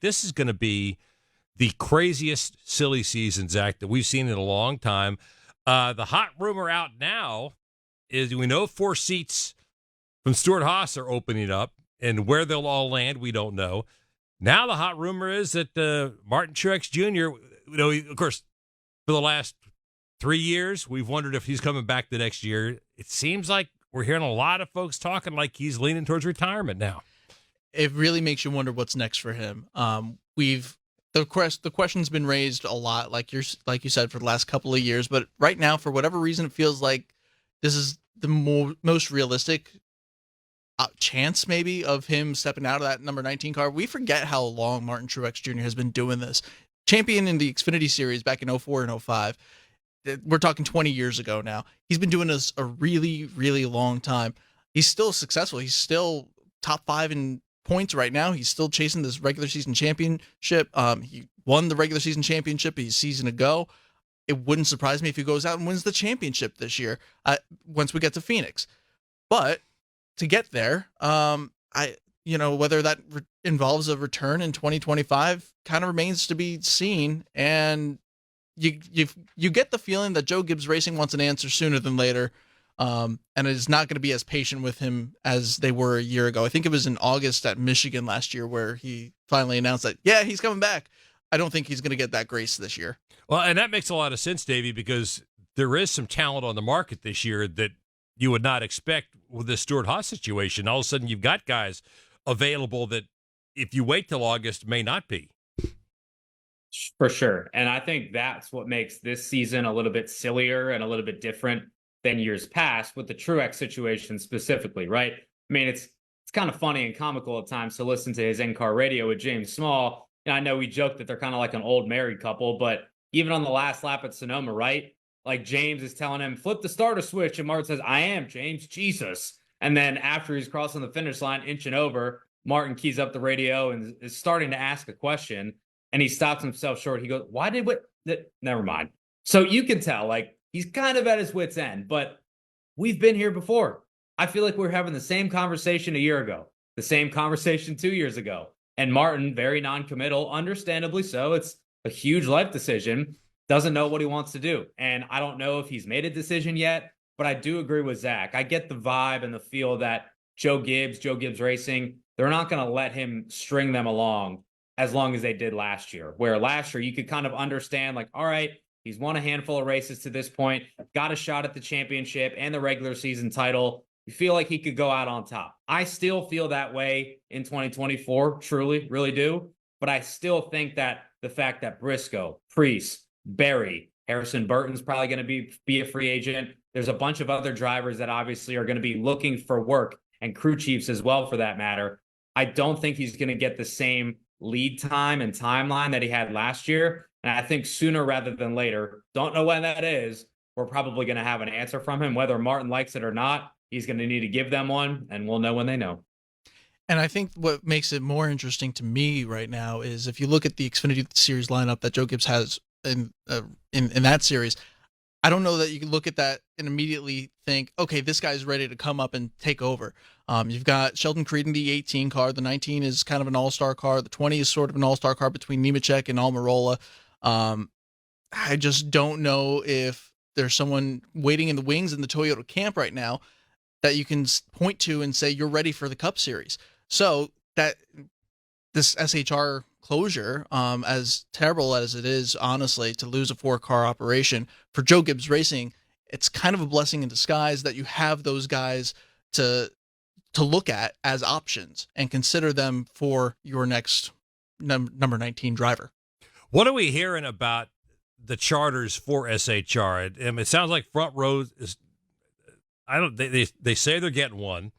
this is going to be the craziest silly season, Zach, that we've seen in a long time. The hot rumor out now is we know 4 seats from Stewart-Haas are opening up, and where they'll all land, we don't know. Now the hot rumor is that Martin Truex Jr., of course, for the last 3 years, we've wondered if he's coming back the next year. It seems like we're hearing a lot of folks talking like he's leaning towards retirement now. It really makes you wonder what's next for him. The question's been raised a lot, like you said, for the last couple of years. But right now, for whatever reason, it feels like this is the most realistic chance, maybe, of him stepping out of that number 19 car. We forget how long Martin Truex Jr. has been doing this. Champion in the Xfinity Series back in 04 and 05. We're talking 20 years ago now. He's been doing this a really, really long time. He's still successful. He's still top 5 in points right now. He's still chasing this regular season championship. He won the regular season championship a season ago. It wouldn't surprise me if he goes out and wins the championship this year once we get to Phoenix. But to get there, whether that involves a return in 2025 kind of remains to be seen. And you get the feeling that Joe Gibbs Racing wants an answer sooner than later, and is not going to be as patient with him as they were a year ago. I think it was in August at Michigan last year where he finally announced that, yeah, he's coming back. I don't think he's going to get that grace this year. Well, and that makes a lot of sense, Davey, because there is some talent on the market this year that you would not expect with this Stewart-Haas situation. All of a sudden, you've got guys available that, if you wait till August, may not be. For sure. And I think that's what makes this season a little bit sillier and a little bit different than years past with the Truex situation specifically, right? I mean, it's kind of funny and comical at times to listen to his in-car radio with James Small. And I know we joke that they're kind of like an old married couple, but even on the last lap at Sonoma, right? Like James is telling him, flip the starter switch. And Martin says, I am, James, Jesus. And then after he's crossing the finish line, inching over, Martin keys up the radio and is starting to ask a question. And he stops himself short. He goes, why did what? Never mind. So you can tell, like, he's kind of at his wit's end, but we've been here before. I feel like we were having the same conversation a year ago, the same conversation 2 years ago. And Martin, very non-committal, understandably so. It's a huge life decision, doesn't know what he wants to do. And I don't know if he's made a decision yet, but I do agree with Zach. I get the vibe and the feel that Joe Gibbs Racing, they're not going to let him string them along as long as they did last year, where last year you could kind of understand, like, all right, he's won a handful of races to this point, got a shot at the championship and the regular season title. You feel like he could go out on top. I still feel that way in 2024, truly, really do. But I still think that the fact that Briscoe, Preece, Berry, Harrison Burton's probably going to be a free agent. There's a bunch of other drivers that obviously are going to be looking for work, and crew chiefs as well, for that matter. I don't think he's going to get the same lead time and timeline that he had last year. And I think sooner rather than later, don't know when that is, we're probably going to have an answer from him. Whether Martin likes it or not, he's going to need to give them one, and we'll know when they know. And I think what makes it more interesting to me right now is if you look at the Xfinity Series lineup that Joe Gibbs has in that series, I don't know that you can look at that and immediately think, okay, this guy's ready to come up and take over. You've got Sheldon Creed in the 18 car. The 19 is kind of an all-star car. The 20 is sort of an all-star car between Nemechek and Almirola. I just don't know if there's someone waiting in the wings in the Toyota camp right now that you can point to and say you're ready for the Cup Series. So that this SHR closure, as terrible as it is, honestly, to lose a 4-car operation, for Joe Gibbs Racing, it's kind of a blessing in disguise that you have those guys to look at as options and consider them for your next number 19 driver. What are we hearing about the charters for SHR? It sounds like Front Row is. They say they're getting one.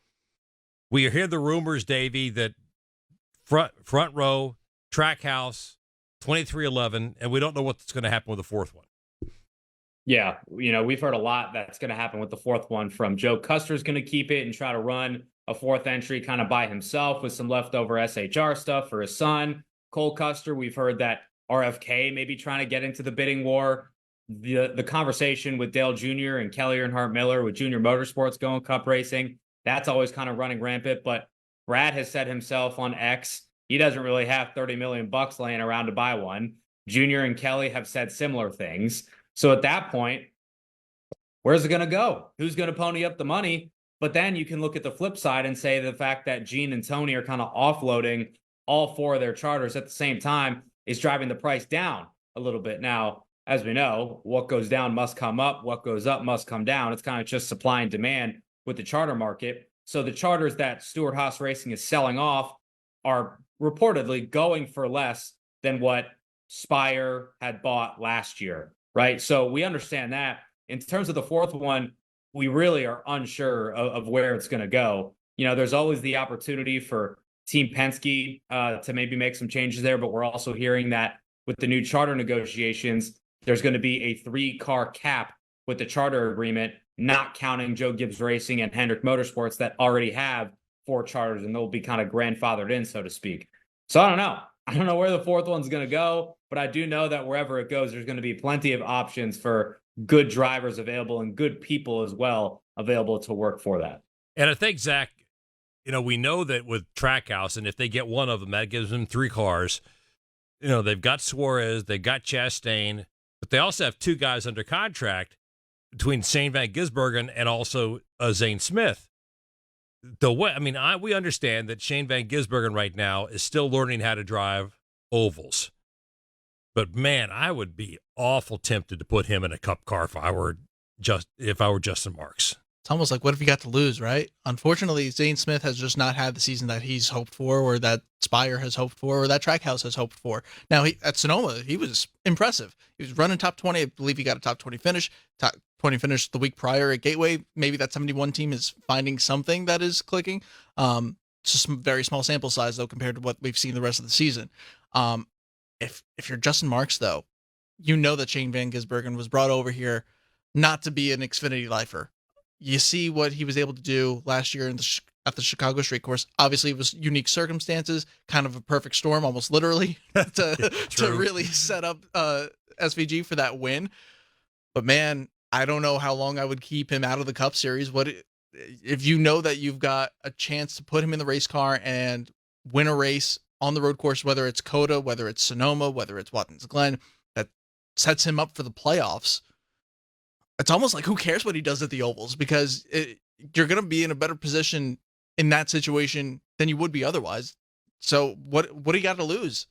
We hear the rumors, Davey, that front Row, Trackhouse, 2311, and we don't know what's going to happen with the fourth one. Yeah, we've heard a lot that's going to happen with the fourth one from Joe Custer's going to keep it and try to run a fourth entry kind of by himself with some leftover SHR stuff for his son, Cole Custer. We've heard that RFK may be trying to get into the bidding war. The conversation with Dale Jr. and Kelly Earnhardt Miller with Junior Motorsports going Cup Racing, that's always kind of running rampant. But Brad has said himself on X he doesn't really have 30 million bucks laying around to buy one. Junior and Kelly have said similar things. So at that point, where's it going to go? Who's going to pony up the money? But then you can look at the flip side and say the fact that Gene and Tony are kind of offloading all 4 of their charters at the same time is driving the price down a little bit. Now, as we know, what goes down must come up. What goes up must come down. It's kind of just supply and demand with the charter market. So the charters that Stewart-Haas Racing is selling off are reportedly going for less than what Spire had bought last year, right? So we understand that. In terms of the 4th one, we really are unsure of where it's going to go. You know, there's always the opportunity for Team Penske to maybe make some changes there, but we're also hearing that with the new charter negotiations, there's going to be a 3-car cap with the charter agreement, not counting Joe Gibbs Racing and Hendrick Motorsports that already have 4 charters, and they'll be kind of grandfathered in, so to speak. So I don't know. I don't know where the 4th one's going to go, but I do know that wherever it goes, there's going to be plenty of options for good drivers available and good people as well available to work for that. And I think, Zach, you know, we know that with Trackhouse, and if they get one of them, that gives them 3 cars. You know, they've got Suarez, they've got Chastain, but they also have 2 guys under contract between Shane van Gisbergen and also Zane Smith. We understand that Shane van Gisbergen right now is still learning how to drive ovals. But man, I would be awful tempted to put him in a Cup car if I were Justin Marks. It's almost like, what if you got to lose, right? Unfortunately, Zane Smith has just not had the season that he's hoped for, or that Spire has hoped for, or that Trackhouse has hoped for. Now, at Sonoma, he was impressive. He was running top 20. I believe he got a top 20 finish. Top 20 finish the week prior at Gateway. Maybe that 71 team is finding something that is clicking. It's just a very small sample size, though, compared to what we've seen the rest of the season. If you're Justin Marks, though, you know that Shane van Gisbergen was brought over here not to be an Xfinity lifer. You see what he was able to do last year at the Chicago Street Course. Obviously, it was unique circumstances, kind of a perfect storm, almost literally, to really set up SVG for that win. But man, I don't know how long I would keep him out of the Cup Series. If you know that you've got a chance to put him in the race car and win a race on the road course, whether it's Coda, whether it's Sonoma, whether it's Watkins Glen, that sets him up for the playoffs. It's almost like, who cares what he does at the ovals, because you're going to be in a better position in that situation than you would be otherwise. So what do you got to lose?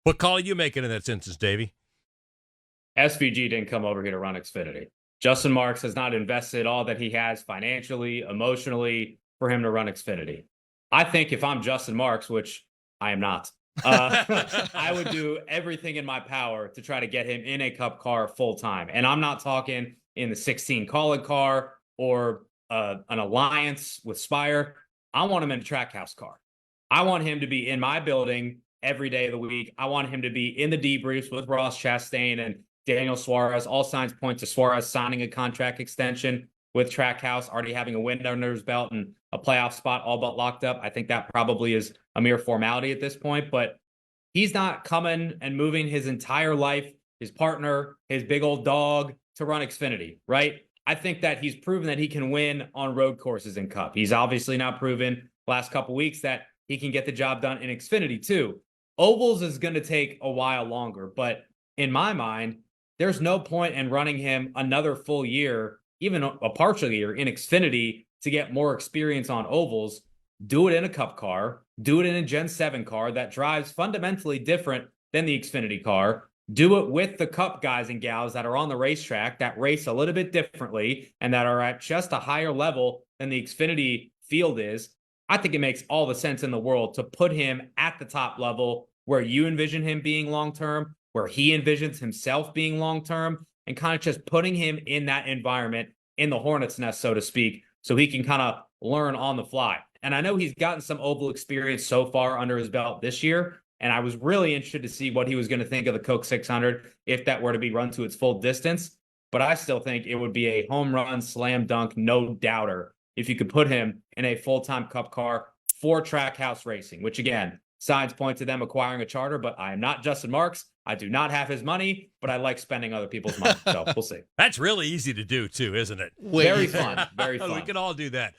What call are you making in that instance, Davey? SVG didn't come over here to run Xfinity. Justin Marks has not invested all that he has financially, emotionally for him to run Xfinity. I think if I'm Justin Marks, which I am not, I would do everything in my power to try to get him in a Cup car full time. And I'm not talking in the 16 call-it car or an alliance with Spire. I want him in a Trackhouse car. I want him to be in my building every day of the week. I want him to be in the debriefs with Ross Chastain and Daniel Suarez. All signs point to Suarez signing a contract extension with Trackhouse, already having a win under his belt and a playoff spot all but locked up. I think that probably is a mere formality at this point, but he's not coming and moving his entire life, his partner, his big old dog to run Xfinity, right? I think that he's proven that he can win on road courses in Cup. He's obviously not proven last couple weeks that he can get the job done in Xfinity too. Ovals is going to take a while longer, but in my mind, there's no point in running him another full year, even a partial year in Xfinity to get more experience on ovals. Do it in a Cup car, do it in a Gen 7 car that drives fundamentally different than the Xfinity car. Do it with the Cup guys and gals that are on the racetrack that race a little bit differently and that are at just a higher level than the Xfinity field is. I think it makes all the sense in the world to put him at the top level where you envision him being long-term, where he envisions himself being long-term, and kind of just putting him in that environment in the hornet's nest, so to speak, so he can kind of learn on the fly. And I know he's gotten some oval experience so far under his belt this year, and I was really interested to see what he was going to think of the Coke 600 if that were to be run to its full distance. But I still think it would be a home run, slam dunk, no doubter if you could put him in a full-time Cup car for Trackhouse Racing, which again, signs point to them acquiring a charter, but I am not Justin Marks. I do not have his money, but I like spending other people's money. So we'll see. That's really easy to do too, isn't it? Very fun. Very fun. We can all do that.